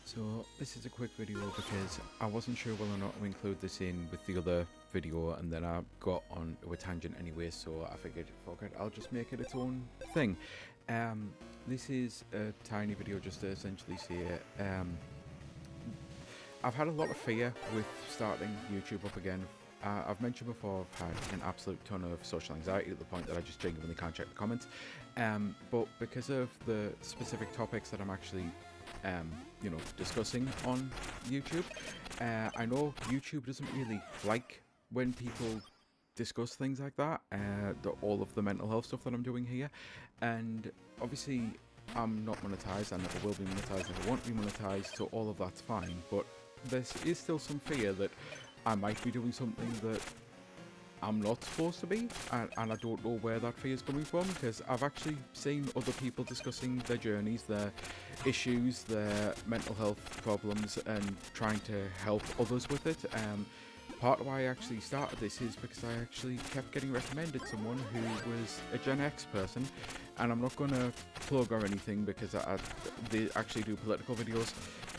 So this is a quick video because I wasn't sure whether or not to include this in with the other video, and then I got on a tangent anyway, so I figured, fuck it, I'll just make it its own thing. This is a tiny video just to essentially say I've had a lot of fear with starting YouTube up again. I've mentioned before I've had an absolute ton of social anxiety to the point that I just genuinely can't check the comments. But because of the specific topics that I'm actually discussing on YouTube, I know YouTube doesn't really like when people discuss things like that, all of the mental health stuff that I'm doing here, and obviously I'm not monetized, I never will be monetized, never want to be monetized, so all of that's fine, but there is still some fear that I might be doing something that I'm not supposed to be, and I don't know where that fear is coming from, because I've actually seen other people discussing their journeys, their issues, their mental health problems, and trying to help others with it. Part of why I actually started this is because I actually kept getting recommended someone who was a Gen X person, and I'm not going to plug or anything because they actually do political videos,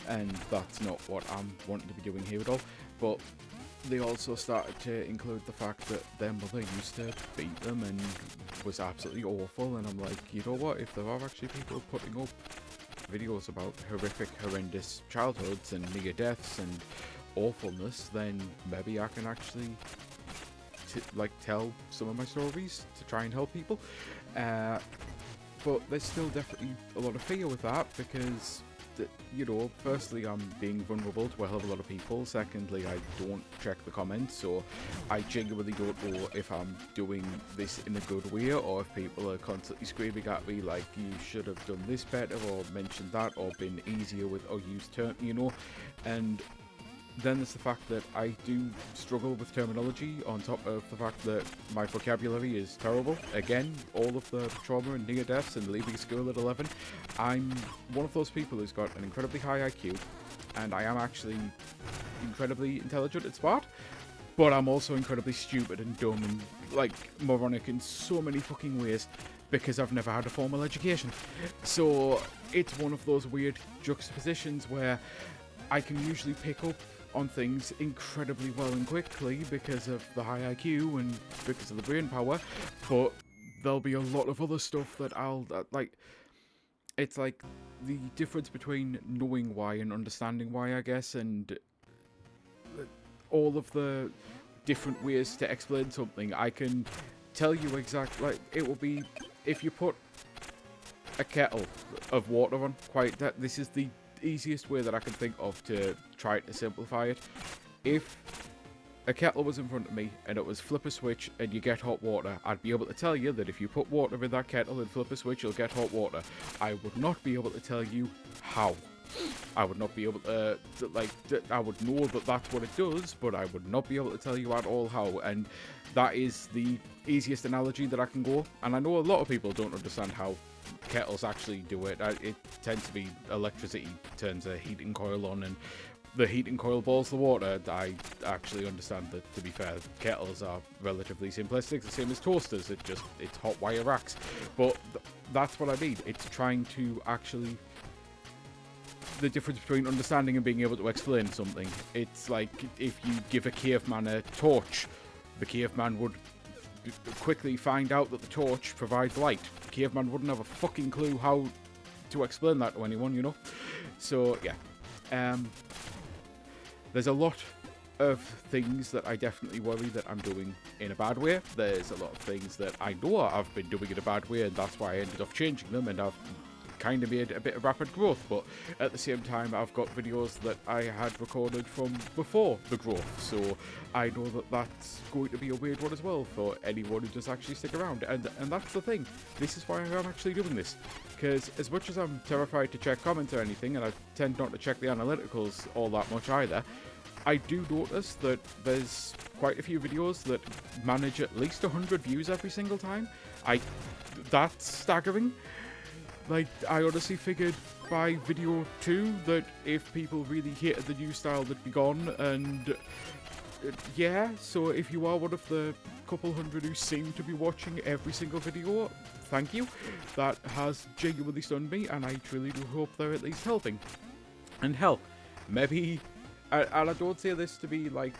and that's not what I'm wanting to be doing here at all, but they also started to include the fact that their mother used to beat them and was absolutely awful, and I'm like, you know what, if there are actually people putting up videos about horrific, horrendous childhoods and near deaths and awfulness, then maybe I can actually tell some of my stories to try and help people. But there's still definitely a lot of fear with that because, firstly, I'm being vulnerable to a hell of a lot of people. Secondly, I don't check the comments, so I genuinely don't know if I'm doing this in a good way, or if people are constantly screaming at me like, you should have done this better, or mentioned that, or been easier with, or used term, and then there's the fact that I do struggle with terminology, on top of the fact that my vocabulary is terrible. Again, all of the trauma and near deaths and leaving school at 11. I'm one of those people who's got an incredibly high IQ, and I am actually incredibly intelligent and smart, but I'm also incredibly stupid and dumb and, moronic in so many fucking ways because I've never had a formal education. So it's one of those weird juxtapositions where I can usually pick up on things incredibly well and quickly because of the high IQ and because of the brain power, but there'll be a lot of other stuff that it's like the difference between knowing why and understanding why, I guess, and all of the different ways to explain something. I can tell you exactly, it will be, if you put a kettle of water on, this is the easiest way that I can think of to try to simplify it. If a kettle was in front of me and it was flip a switch and you get hot water, I'd be able to tell you that if you put water in that kettle and flip a switch, you'll get hot water. I would not be able to tell you how. I would not be able to I would know that that's what it does, but I would not be able to tell you at all how, and that is the easiest analogy that I can go, and I know a lot of people don't understand how kettles actually do it. It tends to be electricity turns a heating coil on, and the heating coil boils the water. I actually understand that, to be fair, kettles are relatively simplistic, the same as toasters. It's hot wire racks, but that's what I mean. It's trying to actually, the difference between understanding and being able to explain something. It's like if you give a caveman a torch, the caveman would quickly find out that the torch provides light. The caveman wouldn't have a fucking clue how to explain that to anyone, So, yeah. There's a lot of things that I definitely worry that I'm doing in a bad way. There's a lot of things that I know I've been doing in a bad way, and that's why I ended up changing them, and I've kind of made a bit of rapid growth, but at the same time I've got videos that I had recorded from before the growth, so I know that that's going to be a weird one as well for anyone who does actually stick around, and that's the thing. This is why I'm actually doing this, because as much as I'm terrified to check comments or anything, and I tend not to check the analyticals all that much either, I do notice that there's quite a few videos that manage at least 100 views every single time. That's staggering. I honestly figured by video 2 that if people really hated the new style, they'd be gone, and yeah, so if you are one of the couple hundred who seem to be watching every single video, thank you. That has genuinely stunned me, and I truly do hope they're at least helping. And hell, maybe, and I don't say this to be like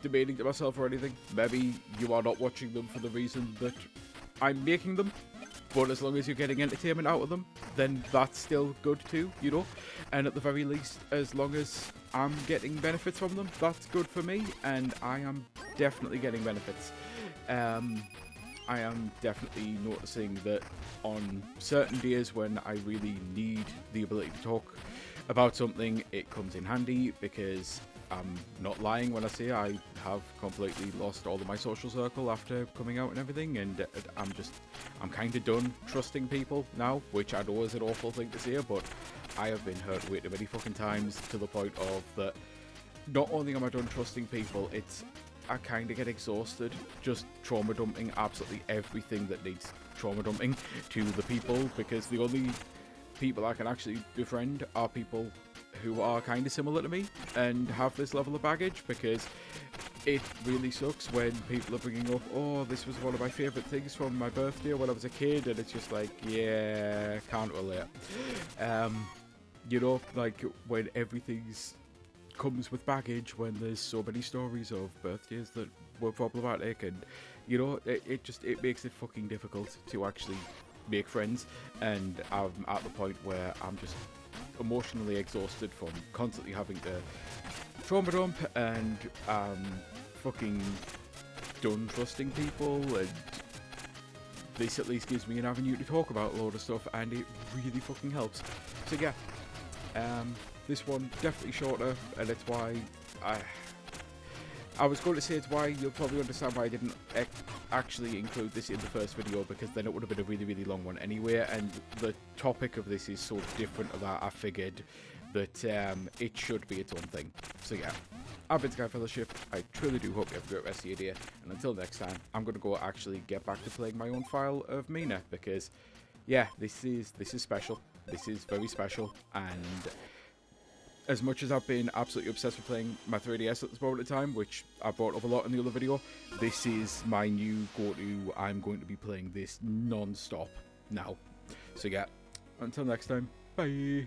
debating to myself or anything, maybe you are not watching them for the reason that I'm making them, but as long as you're getting entertainment out of them, then that's still good too, you know? And at the very least, as long as I'm getting benefits from them, that's good for me, and I am definitely getting benefits. I am definitely noticing that on certain days when I really need the ability to talk about something, it comes in handy, because I'm not lying when I say I have completely lost all of my social circle after coming out and everything, and I'm kind of done trusting people now, which I know is an awful thing to say, but I have been hurt way too many fucking times to the point of that not only am I done trusting people, I kind of get exhausted just trauma dumping absolutely everything that needs trauma dumping to the people, because the only people I can actually befriend are people who are kind of similar to me and have this level of baggage, because it really sucks when people are bringing up, oh, this was one of my favourite things from my birthday when I was a kid, and it's just like, yeah, can't relate. You know, like when everything's comes with baggage, when there's so many stories of birthdays that were problematic, and you know, it makes it fucking difficult to actually make friends, and I'm at the point where I'm just emotionally exhausted from constantly having to trauma dump, and fucking done trusting people, and this at least gives me an avenue to talk about a load of stuff, and it really fucking helps. So yeah, this one definitely shorter, and it's why I was going to say it's why you'll probably understand why I didn't actually include this in the first video, because then it would have been a really, really long one anyway, and the topic of this is so different that I figured that it should be its own thing. So yeah, I've been Sky Fellowship. I truly do hope you have a great rest of your day, and until next time, I'm going to go actually get back to playing my own file of Mina, because yeah, this is special. This is very special, and as much as I've been absolutely obsessed with playing my 3DS at this moment in time, which I brought up a lot in the other video, this is my new go-to. I'm going to be playing this non-stop now. So yeah, until next time, bye!